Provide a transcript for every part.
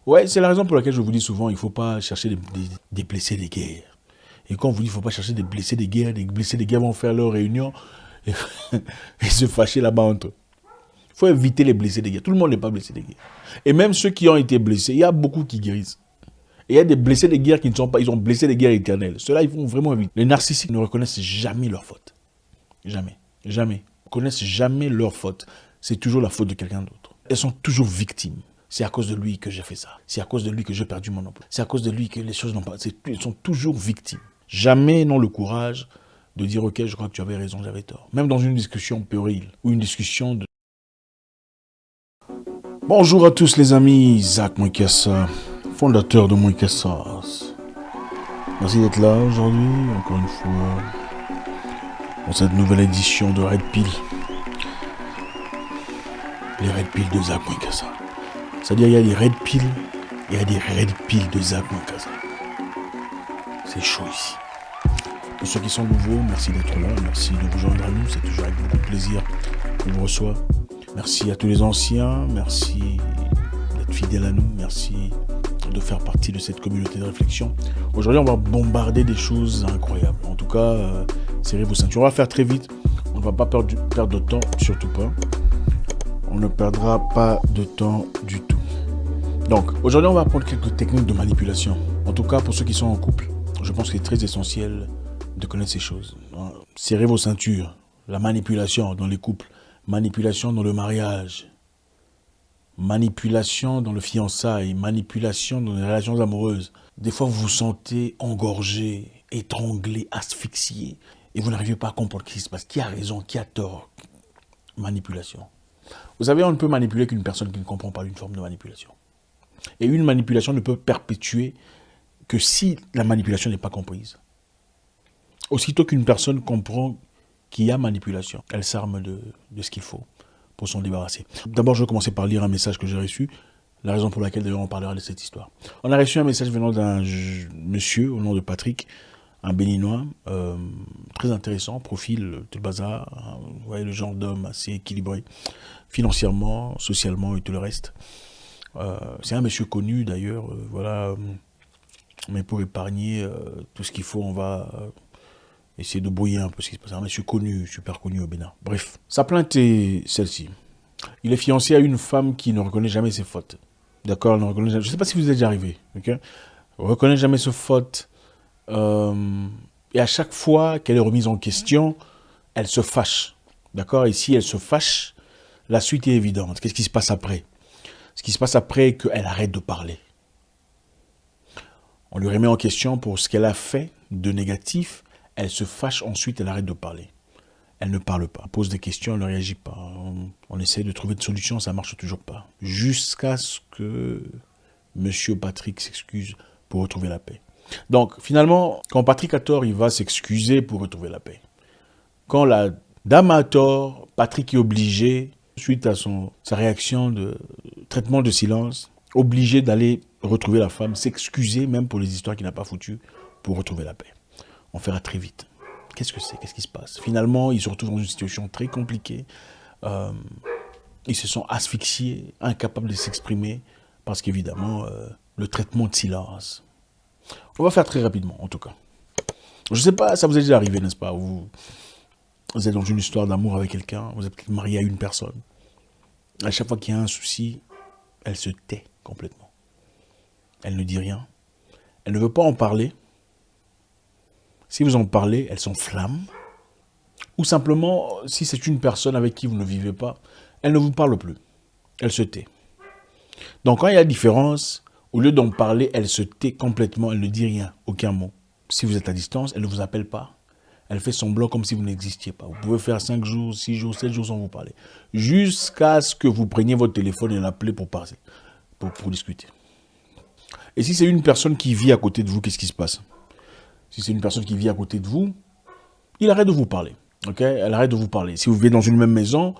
Ouais, c'est la raison pour laquelle je vous dis souvent, il ne faut pas chercher des blessés de guerre. Et quand on vous dit qu'il ne faut pas chercher des blessés de guerre, les blessés de guerre vont faire leur réunion et, et se fâcher là-bas entre eux. Il faut éviter les blessés de guerre. Tout le monde n'est pas blessé de guerre. Et même ceux qui ont été blessés, il y a beaucoup qui guérissent. Et il y a des blessés de guerre qui ne sont pas, ils ont blessé de guerre éternelles. Ceux-là, ils vont vraiment éviter. Les narcissiques ne reconnaissent jamais leur faute. Jamais. Jamais. Ils ne reconnaissent jamais leur faute. C'est toujours la faute de quelqu'un d'autre. Elles sont toujours victimes. C'est à cause de lui que j'ai fait ça. C'est à cause de lui que j'ai perdu mon emploi. C'est à cause de lui que les choses n'ont pas... Ils sont toujours victimes. Jamais n'ont le courage de dire « Ok, je crois que tu avais raison, j'avais tort ». Même dans une discussion puérile ou une discussion de... Bonjour à tous les amis, Zach Mouikassa, fondateur de Mouikassas. Merci d'être là aujourd'hui, encore une fois, pour cette nouvelle édition de Red Pill. Les Red Pill de Zach Mouikassa. C'est-à-dire, il y a des Red Pill, il y a des Red Pill de Zach Mouikassa. C'est chaud ici. Pour ceux qui sont nouveaux, merci d'être là, merci de vous joindre à nous, c'est toujours avec beaucoup de plaisir qu'on vous reçoit. Merci à tous les anciens, merci d'être fidèles à nous, merci de faire partie de cette communauté de réflexion. Aujourd'hui, on va bombarder des choses incroyables. En tout cas, serrez vos ceintures. On va faire très vite, on ne va pas perdre de temps, surtout pas. On ne perdra pas de temps du tout. Donc, aujourd'hui, on va apprendre quelques techniques de manipulation. En tout cas, pour ceux qui sont en couple, je pense qu'il est très essentiel de connaître ces choses. Serrez vos ceintures. La manipulation dans les couples, manipulation dans le mariage, manipulation dans le fiançailles, manipulation dans les relations amoureuses. Des fois, vous vous sentez engorgé, étranglé, asphyxié, et vous n'arrivez pas à comprendre ce qui se passe. Qui a raison, qui a tort? Manipulation. Vous savez, on ne peut manipuler qu'une personne qui ne comprend pas une forme de manipulation. Et une manipulation ne peut perpétuer que si la manipulation n'est pas comprise. Aussitôt qu'une personne comprend qu'il y a manipulation, elle s'arme de ce qu'il faut pour s'en débarrasser. D'abord, je vais commencer par lire un message que j'ai reçu, la raison pour laquelle d'ailleurs on parlera de cette histoire. On a reçu un message venant d'un monsieur au nom de Patrick, un béninois, très intéressant, profil, tout le bazar, vous voyez le genre d'homme assez équilibré, financièrement, socialement et tout le reste. C'est un monsieur connu d'ailleurs, voilà, mais pour épargner tout ce qu'il faut, on va essayer de brouiller un peu ce qui se passe. Un monsieur connu, super connu au Bénin. Bref, sa plainte est celle-ci. Il est fiancé à une femme qui ne reconnaît jamais ses fautes. D'accord, je ne sais pas si vous êtes déjà arrivé. Ok, ne reconnaît jamais ses fautes. Et à chaque fois qu'elle est remise en question, elle se fâche. D'accord, et si elle se fâche, la suite est évidente. Qu'est-ce qui se passe après? Ce qui se passe après est qu'elle arrête de parler. On lui remet en question pour ce qu'elle a fait de négatif. Elle se fâche, ensuite elle arrête de parler. Elle ne parle pas, pose des questions, elle ne réagit pas. On essaie de trouver une solution, ça ne marche toujours pas. Jusqu'à ce que Monsieur Patrick s'excuse pour retrouver la paix. Donc finalement, quand Patrick a tort, il va s'excuser pour retrouver la paix. Quand la dame a tort, Patrick est obligé, suite à sa réaction de traitement de silence, obligé d'aller retrouver la femme, s'excuser même pour les histoires qu'il n'a pas foutues pour retrouver la paix. On fera très vite. Qu'est-ce que c'est? Qu'est-ce qui se passe? Finalement, ils se retrouvent dans une situation très compliquée. Ils se sont asphyxiés, incapables de s'exprimer, parce qu'évidemment, le traitement de silence. On va faire très rapidement, en tout cas. Je ne sais pas, ça vous est déjà arrivé, n'est-ce pas? Vous êtes dans une histoire d'amour avec quelqu'un, vous êtes marié à une personne. À chaque fois qu'il y a un souci, elle se tait complètement. Elle ne dit rien. Elle ne veut pas en parler. Si vous en parlez, elle s'enflamme. Ou simplement, si c'est une personne avec qui vous ne vivez pas, elle ne vous parle plus. Elle se tait. Donc quand il y a différence, au lieu d'en parler, elle se tait complètement, elle ne dit rien, aucun mot. Si vous êtes à distance, elle ne vous appelle pas. Elle fait semblant comme si vous n'existiez pas. Vous pouvez faire 5 jours, 6 jours, 7 jours sans vous parler. Jusqu'à ce que vous preniez votre téléphone et l'appelez pour parler, pour discuter. Et si c'est une personne qui vit à côté de vous, qu'est-ce qui se passe? Si c'est une personne qui vit à côté de vous, il arrête de vous parler. Okay? Elle arrête de vous parler. Si vous vivez dans une même maison,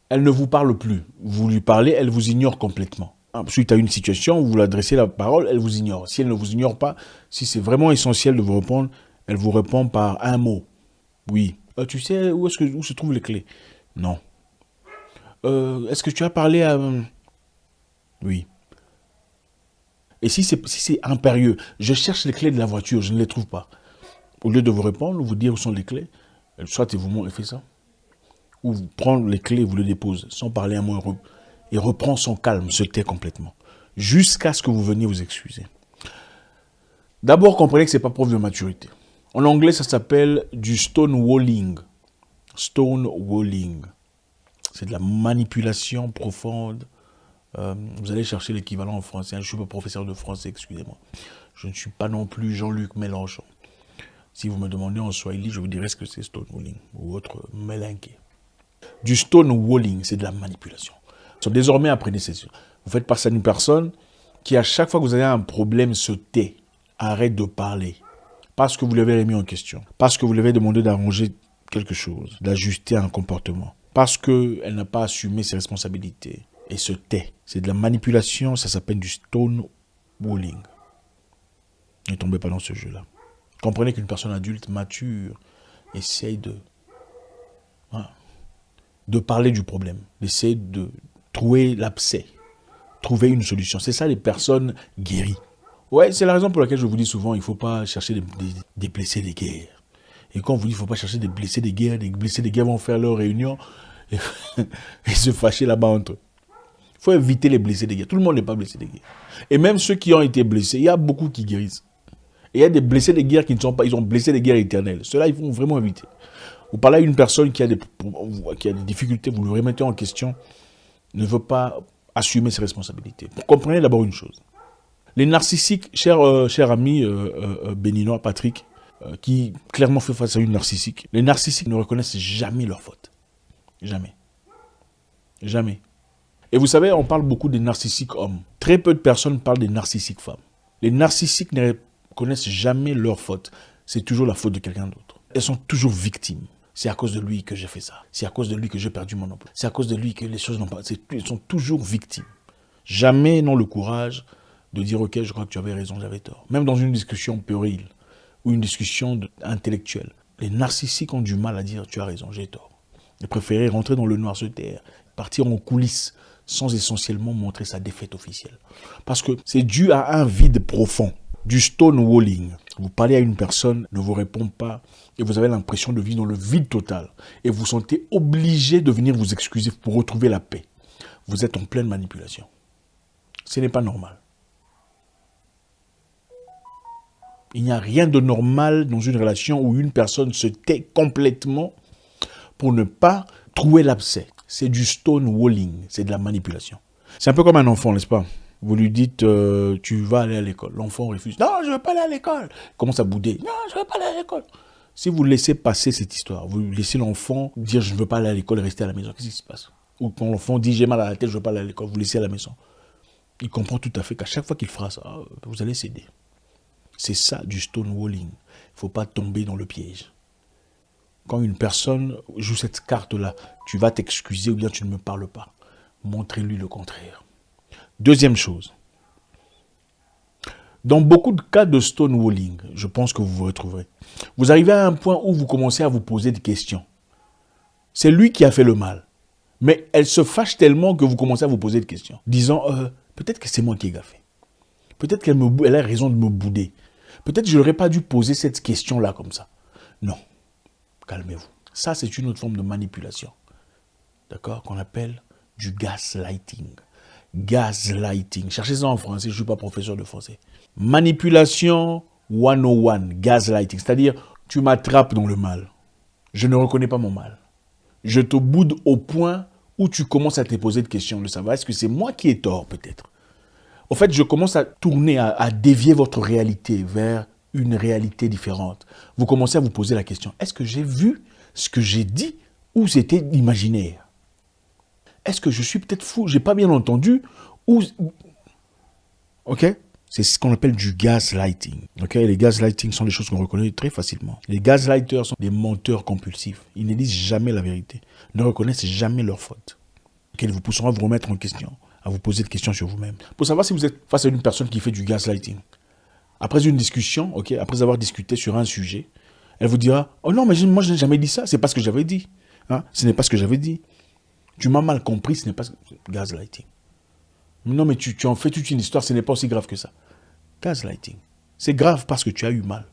elle ne vous parle plus. Vous lui parlez, elle vous ignore complètement. Suite à une situation, vous lui adressez la parole, elle vous ignore. Si elle ne vous ignore pas, si c'est vraiment essentiel de vous répondre, elle vous répond par un mot. Oui. Tu sais où se trouvent les clés? Non. Est-ce que tu as parlé à... Oui. Et si c'est impérieux, je cherche les clés de la voiture, je ne les trouve pas. Au lieu de vous répondre, vous dire où sont les clés, soit il vous montre et fait ça, ou vous prend les clés et vous les dépose, sans parler un mot, et reprend son calme, se tait complètement, jusqu'à ce que vous veniez vous excuser. D'abord, comprenez que ce n'est pas preuve de maturité. En anglais, ça s'appelle du stonewalling. Stonewalling. C'est de la manipulation profonde. Vous allez chercher l'équivalent en français. Je ne suis pas professeur de français, excusez-moi. Je ne suis pas non plus Jean-Luc Mélenchon. Si vous me demandez en swahili, je vous dirai ce que c'est stonewalling ou autre mélinqué. Du stonewalling, c'est de la manipulation. Désormais, apprenez ceci. Vous faites passer à une personne qui, à chaque fois que vous avez un problème, se tait, arrête de parler. Parce que vous l'avez remis en question. Parce que vous lui avez demandé d'arranger quelque chose, d'ajuster un comportement. Parce qu'elle n'a pas assumé ses responsabilités et se tait. C'est de la manipulation, ça s'appelle du stonewalling. Ne tombez pas dans ce jeu-là. Comprenez qu'une personne adulte, mature, essaye de parler du problème, d'essayer de trouver l'abcès, trouver une solution. C'est ça les personnes guéries. Ouais, c'est la raison pour laquelle je vous dis souvent, il ne faut pas chercher des blessés de guerre. Et quand on vous dit qu'il ne faut pas chercher des blessés de guerre vont faire leur réunion et se fâcher là-bas entre eux. Il faut éviter les blessés de guerre. Tout le monde n'est pas blessé de guerre. Et même ceux qui ont été blessés, il y a beaucoup qui guérissent. Et il y a des blessés de guerre qui ne sont pas, ils ont blessé de guerre éternelles. Ceux-là, il faut vraiment éviter. Vous parlez à une personne qui a des difficultés, vous lui remettez en question, ne veut pas assumer ses responsabilités. Comprenez d'abord une chose. Les narcissiques, cher ami béninois Patrick, qui clairement fait face à une narcissique, les narcissiques ne reconnaissent jamais leur faute. Jamais. Jamais. Et vous savez, on parle beaucoup des narcissiques hommes. Très peu de personnes parlent des narcissiques femmes. Les narcissiques ne reconnaissent jamais leur faute. C'est toujours la faute de quelqu'un d'autre. Elles sont toujours victimes. C'est à cause de lui que j'ai fait ça. C'est à cause de lui que j'ai perdu mon emploi. C'est à cause de lui que les choses n'ont pas... Elles sont toujours victimes. Jamais n'ont le courage de dire « Ok, je crois que tu avais raison, j'avais tort ». Même dans une discussion puérile ou une discussion intellectuelle, les narcissiques ont du mal à dire « Tu as raison, j'ai tort ». Ils préféraient rentrer dans le noir, se taire, partir en coulisses, sans essentiellement montrer sa défaite officielle. Parce que c'est dû à un vide profond, du stonewalling. Vous parlez à une personne, ne vous répond pas, et vous avez l'impression de vivre dans le vide total. Et vous vous sentez obligé de venir vous excuser pour retrouver la paix. Vous êtes en pleine manipulation. Ce n'est pas normal. Il n'y a rien de normal dans une relation où une personne se tait complètement pour ne pas trouver l'abcès. C'est du stonewalling, c'est de la manipulation. C'est un peu comme un enfant, n'est-ce pas? Vous lui dites, tu vas aller à l'école. L'enfant refuse. Non, je ne veux pas aller à l'école. Il commence à bouder. Non, je ne veux pas aller à l'école. Si vous laissez passer cette histoire, vous laissez l'enfant dire, je ne veux pas aller à l'école et rester à la maison, qu'est-ce qui se passe? Ou quand l'enfant dit, j'ai mal à la tête, je ne veux pas aller à l'école, vous laissez à la maison. Il comprend tout à fait qu'à chaque fois qu'il fera ça, vous allez céder. C'est ça du stonewalling. Il ne faut pas tomber dans le piège. Quand une personne joue cette carte-là, tu vas t'excuser ou bien tu ne me parles pas. Montrez-lui le contraire. Deuxième chose. Dans beaucoup de cas de stonewalling, je pense que vous vous retrouverez. Vous arrivez à un point où vous commencez à vous poser des questions. C'est lui qui a fait le mal. Mais elle se fâche tellement que vous commencez à vous poser des questions. Disant, peut-être que c'est moi qui ai gaffé. Peut-être qu'elle a raison de me bouder. Peut-être que je n'aurais pas dû poser cette question-là comme ça. Non. Calmez-vous. Ça, c'est une autre forme de manipulation. D'accord? Qu'on appelle du gaslighting. Gaslighting. Cherchez ça en français, je ne suis pas professeur de français. Manipulation 101, gaslighting. C'est-à-dire, tu m'attrapes dans le mal. Je ne reconnais pas mon mal. Je te boude au point où tu commences à te poser des questions de savoir est-ce que c'est moi qui ai tort peut-être. En fait, je commence à tourner, à dévier votre réalité vers une réalité différente. Vous commencez à vous poser la question, est-ce que j'ai vu ce que j'ai dit ou c'était imaginaire? Est-ce que je suis peut-être fou? J'ai pas bien entendu ou... Ok? C'est ce qu'on appelle du gaslighting. Ok? Les gaslighting sont des choses qu'on reconnaît très facilement. Les gaslighters sont des menteurs compulsifs. Ils ne disent jamais la vérité. Ils ne reconnaissent jamais leur faute. Ok? Ils vous pousseront à vous remettre en question, à vous poser des questions sur vous-même. Pour savoir si vous êtes face à une personne qui fait du gaslighting. Après une discussion, ok, après avoir discuté sur un sujet, elle vous dira « Oh non, mais moi je n'ai jamais dit ça, c'est pas ce que j'avais dit. Hein? Ce n'est pas ce que j'avais dit. Tu m'as mal compris, ce n'est pas ce que... Gaslighting. Non, mais tu en fais toute une histoire, ce n'est pas aussi grave que ça. Gaslighting. C'est grave parce que tu as eu mal.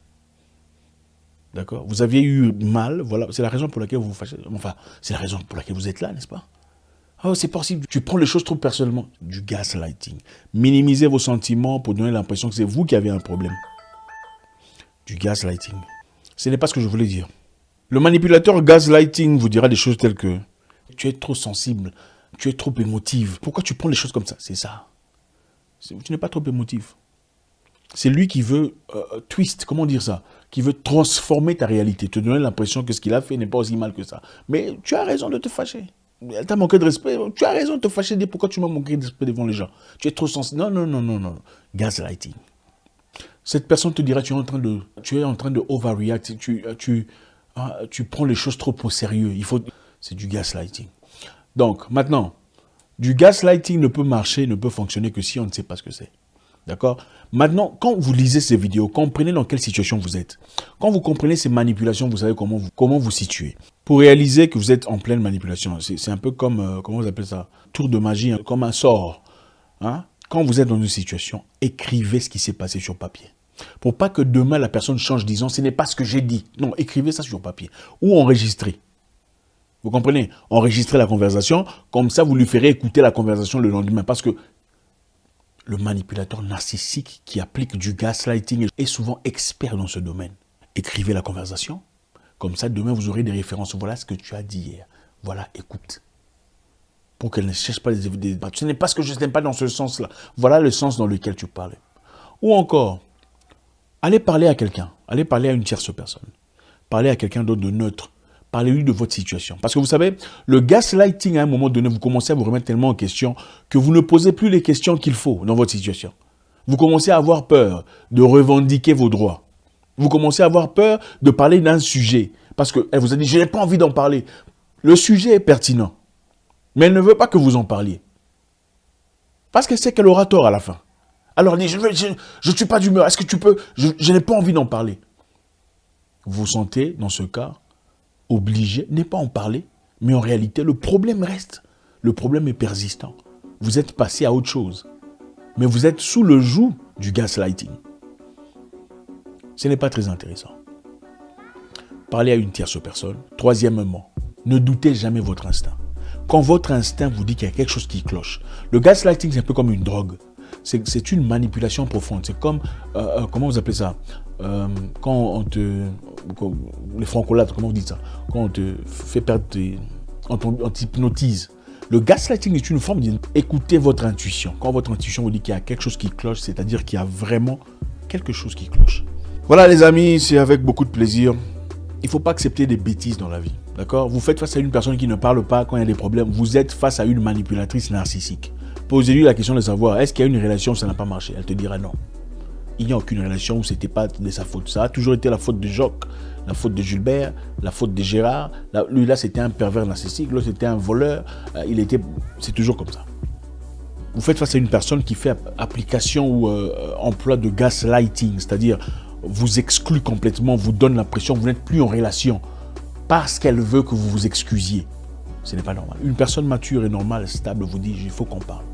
D'accord? Vous aviez eu mal, voilà, c'est la raison pour laquelle vous vous fâchez. Enfin, c'est la raison pour laquelle vous êtes là, n'est-ce pas? Oh, c'est possible. Tu prends les choses trop personnellement. Du gaslighting. Minimisez vos sentiments pour donner l'impression que c'est vous qui avez un problème. Du gaslighting. Ce n'est pas ce que je voulais dire. Le manipulateur gaslighting vous dira des choses telles que tu es trop sensible, tu es trop émotive. Pourquoi tu prends les choses comme ça? C'est ça. Tu n'es pas trop émotive. C'est lui qui veut twist, comment dire ça? Qui veut transformer ta réalité, te donner l'impression que ce qu'il a fait n'est pas aussi mal que ça. Mais tu as raison de te fâcher. Elle t'a manqué de respect. Tu as raison de te fâcher. Pourquoi tu m'as manqué de respect devant les gens? Tu es trop sensible. Non, non, non, non, non. Gaslighting. Cette personne te dira tu es en train de overreact. Tu prends les choses trop au sérieux. C'est du gaslighting. Donc, maintenant, du gaslighting ne peut marcher, ne peut fonctionner que si on ne sait pas ce que c'est. D'accord? Maintenant, quand vous lisez ces vidéos, comprenez dans quelle situation vous êtes. Quand vous comprenez ces manipulations, vous savez comment vous situer. Pour réaliser que vous êtes en pleine manipulation, c'est un peu comme, comment vous appelez ça? Tour de magie, hein, comme un sort. Hein? Quand vous êtes dans une situation, écrivez ce qui s'est passé sur papier. Pour pas que demain, la personne change disant, ce n'est pas ce que j'ai dit. Non, écrivez ça sur papier. Ou enregistrez. Vous comprenez? Enregistrez la conversation, comme ça, vous lui ferez écouter la conversation le lendemain. Parce que le manipulateur narcissique qui applique du gaslighting est souvent expert dans ce domaine. Écrivez la conversation. Comme ça, demain, vous aurez des références. Voilà ce que tu as dit hier. Voilà, écoute. Pour qu'elle ne cherche pas des... Ce n'est pas ce que je n'aime pas dans ce sens-là. Voilà le sens dans lequel tu parlais. Ou encore, allez parler à quelqu'un. Allez parler à une tierce personne. Parlez à quelqu'un d'autre de neutre. Parlez-lui de votre situation. Parce que vous savez, le gaslighting, à un moment donné, vous commencez à vous remettre tellement en question que vous ne posez plus les questions qu'il faut dans votre situation. Vous commencez à avoir peur de revendiquer vos droits. Vous commencez à avoir peur de parler d'un sujet. Parce qu'elle vous a dit, je n'ai pas envie d'en parler. Le sujet est pertinent. Mais elle ne veut pas que vous en parliez. Parce qu'elle sait qu'elle aura tort à la fin. Alors elle dit, je ne suis pas d'humeur. Est-ce que tu peux? Je n'ai pas envie d'en parler. Vous vous sentez, dans ce cas, obligé, n'est pas en parler, mais en réalité, le problème reste. Le problème est persistant. Vous êtes passé à autre chose. Mais vous êtes sous le joug du gaslighting. Ce n'est pas très intéressant. Parlez à une tierce personne. Troisièmement, ne doutez jamais votre instinct. Quand votre instinct vous dit qu'il y a quelque chose qui cloche, le gaslighting, c'est un peu comme une drogue. C'est une manipulation profonde. C'est comme, comment vous appelez ça? Quand on te... les francolades, comment vous dites ça? Quand on te fait perdre on t'hypnotise. Le gaslighting est une forme d'écouter votre intuition. Quand votre intuition vous dit qu'il y a quelque chose qui cloche, c'est-à-dire qu'il y a vraiment quelque chose qui cloche. Voilà les amis, c'est avec beaucoup de plaisir. Il ne faut pas accepter des bêtises dans la vie. D'accord? Vous faites face à une personne qui ne parle pas quand il y a des problèmes. Vous êtes face à une manipulatrice narcissique. Posez-lui la question de savoir, est-ce qu'il y a une relation où ça n'a pas marché? Elle te dira non. Il n'y a aucune relation où ce n'était pas de sa faute. Ça a toujours été la faute de Jacques, la faute de Gilbert, la faute de Gérard. Lui là, c'était un pervers narcissique. L'autre, c'était un voleur. C'est toujours comme ça. Vous faites face à une personne qui fait application ou emploi de gaslighting, c'est-à-dire vous exclut complètement, vous donne l'impression que vous n'êtes plus en relation parce qu'elle veut que vous vous excusiez. Ce n'est pas normal. Une personne mature et normale, stable, vous dit il faut qu'on parle.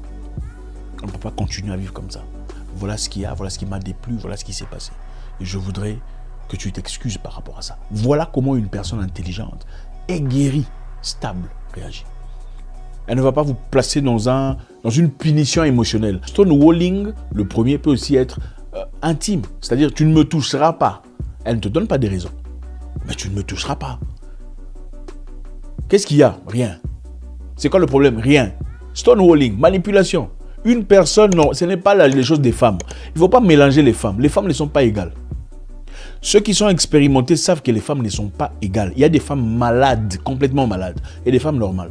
On ne peut pas continuer à vivre comme ça. Voilà ce qu'il y a, voilà ce qui m'a déplu, voilà ce qui s'est passé. Et je voudrais que tu t'excuses par rapport à ça. Voilà comment une personne intelligente, aguerrie, stable, réagit. Elle ne va pas vous placer dans une punition émotionnelle. Stonewalling, le premier, peut aussi être intime. C'est-à-dire, tu ne me toucheras pas. Elle ne te donne pas des raisons. Mais tu ne me toucheras pas. Qu'est-ce qu'il y a? Rien. C'est quoi le problème? Rien. Stonewalling, manipulation. Une personne, non, ce n'est pas les choses des femmes. Il ne faut pas mélanger les femmes. Les femmes ne sont pas égales. Ceux qui sont expérimentés savent que les femmes ne sont pas égales. Il y a des femmes malades, complètement malades, et des femmes normales.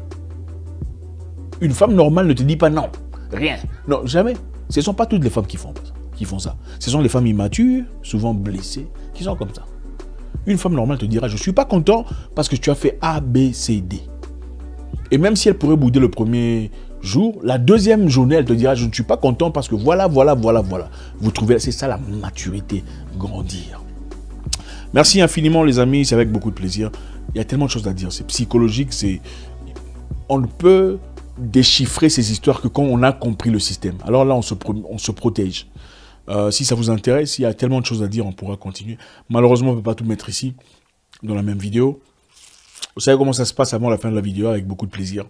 Une femme normale ne te dit pas non, rien. Non, jamais. Ce ne sont pas toutes les femmes qui font ça. Ce sont les femmes immatures, souvent blessées, qui sont comme ça. Une femme normale te dira, je ne suis pas content parce que tu as fait A, B, C, D. Et même si elle pourrait bouder le premier jour, la deuxième journée, elle te dira, je ne suis pas content parce que voilà. Vous trouvez, c'est ça la maturité, grandir. Merci infiniment les amis, c'est avec beaucoup de plaisir. Il y a tellement de choses à dire, c'est psychologique, on ne peut déchiffrer ces histoires que quand on a compris le système. Alors là, on se protège. Si ça vous intéresse, il y a tellement de choses à dire, on pourra continuer. Malheureusement, on ne peut pas tout mettre ici, dans la même vidéo. Vous savez comment ça se passe avant la fin de la vidéo, avec beaucoup de plaisir.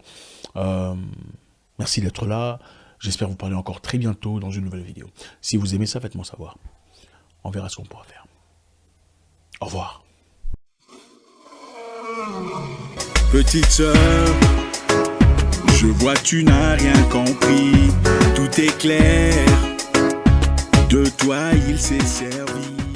Merci d'être là. J'espère vous parler encore très bientôt dans une nouvelle vidéo. Si vous aimez ça, faites-moi savoir. On verra ce qu'on pourra faire. Au revoir. Petite sœur, je vois tu n'as rien compris. Tout est clair, de toi il s'est servi.